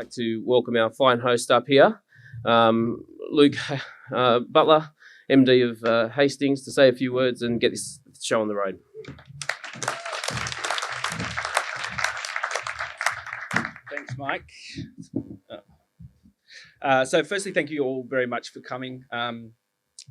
like to welcome our fine host up here, Luke Butler, MD of Hastings, to say a few words and get this show on the road. Thanks, Mike. So firstly, thank you all very much for coming.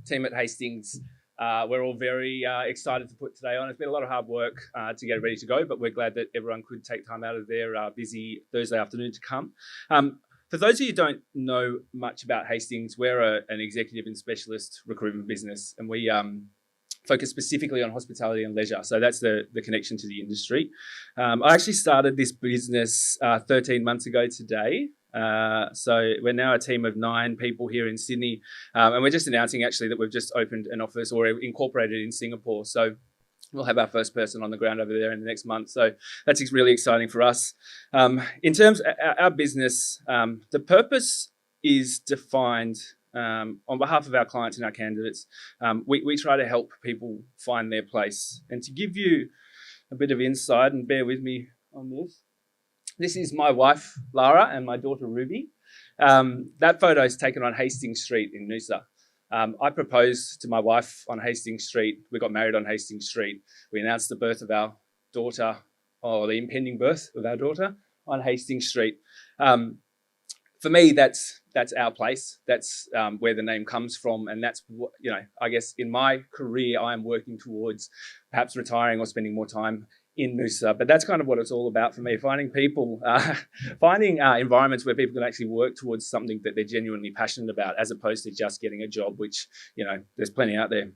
Team at Hastings, we're all very excited to put today on. It's been a lot of hard work to get it ready to go, but we're glad that everyone could take time out of their busy Thursday afternoon to come. For those of you who don't know much about Hastings, we're an executive and specialist recruitment business, and we focus specifically on hospitality and leisure. So that's the connection to the industry. I actually started this business 13 months ago today. So we're now a team of 9 people here in Sydney, and we're just announcing actually that we've just opened an office or incorporated in Singapore. So we'll have our first person on the ground over there in the next month. So that's really exciting for us. In terms of our business, the purpose is defined on behalf of our clients and our candidates. We try to help people find their place. And to give you a bit of insight, and bear with me on this, this is my wife, Lara, and my daughter, Ruby. That photo is taken on Hastings Street in Noosa. I proposed to my wife on Hastings Street. We got married on Hastings Street. We announced the birth of our daughter, or the impending birth of our daughter, on Hastings Street. For me, that's our place. That's where the name comes from, and that's what, I guess in my career I am working towards, perhaps retiring or spending more time in Noosa. But that's kind of what it's all about for me, finding people, finding environments where people can actually work towards something that they're genuinely passionate about, as opposed to just getting a job, which, there's plenty out there.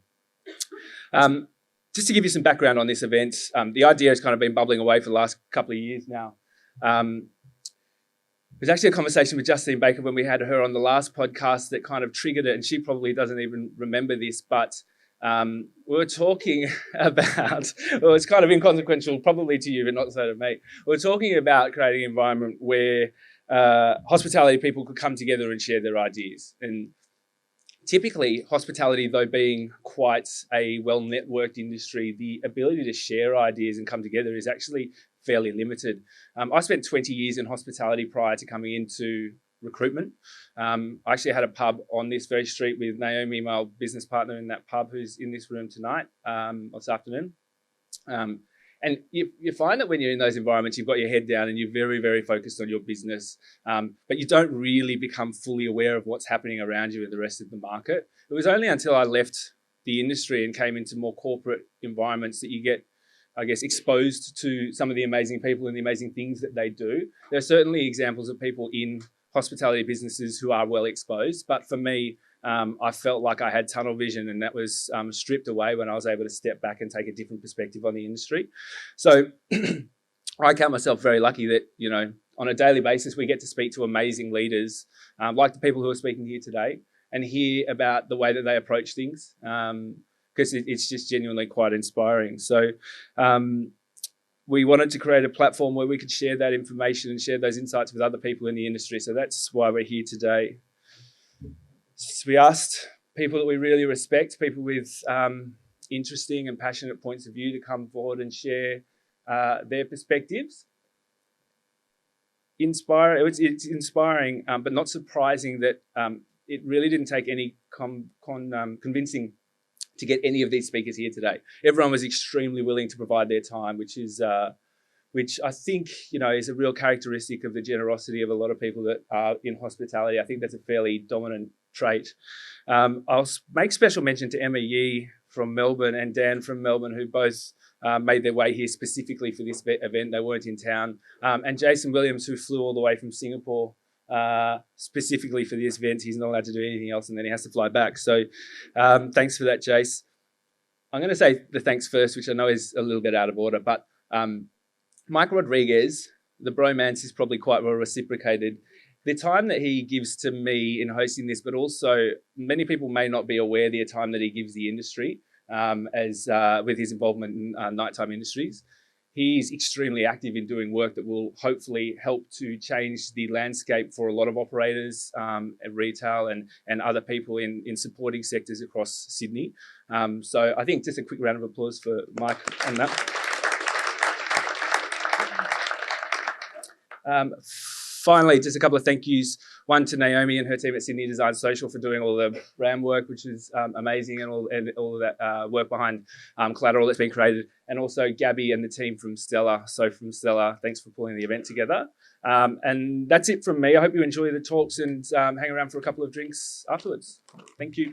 Just to give you some background on this event, the idea has kind of been bubbling away for the last couple of years now. It was actually a conversation with Justine Baker when we had her on the last podcast that kind of triggered it, and she probably doesn't even remember this, but we were talking about, well, it's kind of inconsequential probably to you, but not so to me. We were talking about creating an environment where hospitality people could come together and share their ideas. And typically, hospitality, though being quite a well-networked industry, the ability to share ideas and come together is actually fairly limited. I spent 20 years in hospitality prior to coming into recruitment. I actually had a pub on this very street with Naomi, my business partner in that pub, who's in this room tonight, or this afternoon. And you find that when you're in those environments, you've got your head down and you're very, very focused on your business, but you don't really become fully aware of what's happening around you in the rest of the market. It was only until I left the industry and came into more corporate environments that you get, I guess, exposed to some of the amazing people and the amazing things that they do. There are certainly examples of people in hospitality businesses who are well exposed, but for me, I felt like I had tunnel vision, and that was stripped away when I was able to step back and take a different perspective on the industry. So I count myself very lucky that, on a daily basis, we get to speak to amazing leaders, like the people who are speaking here today, and hear about the way that they approach things, because it's just genuinely quite inspiring. So we wanted to create a platform where we could share that information and share those insights with other people in the industry. So that's why we're here today. So we asked people that we really respect, people with interesting and passionate points of view, to come forward and share their perspectives. It's inspiring, but not surprising that it really didn't take any convincing to get any of these speakers here today. Everyone was extremely willing to provide their time, which I think, is a real characteristic of the generosity of a lot of people that are in hospitality. I think that's a fairly dominant trait. I'll make special mention to Emma Yee from Melbourne and Dan from Melbourne, who both made their way here specifically for this event. They weren't in town. And Jason Williams, who flew all the way from Singapore specifically for this event. He's not allowed to do anything else, and then he has to fly back. So thanks for that, Jace. I'm going to say the thanks first, which I know is a little bit out of order, but Mike Rodriguez, the bromance is probably quite well reciprocated. The time that he gives to me in hosting this, but also many people may not be aware the time that he gives the industry, as with his involvement in nighttime industries. He's extremely active in doing work that will hopefully help to change the landscape for a lot of operators, retail and other people in supporting sectors across Sydney. So I think just a quick round of applause for Mike on that. finally, just a couple of thank yous. One to Naomi and her team at Sydney Design Social for doing all the brand work, which is amazing, and all of that work behind collateral that's been created. And also Gabby and the team from Stella. So from Stella, thanks for pulling the event together. And that's it from me. I hope you enjoy the talks and hang around for a couple of drinks afterwards. Thank you.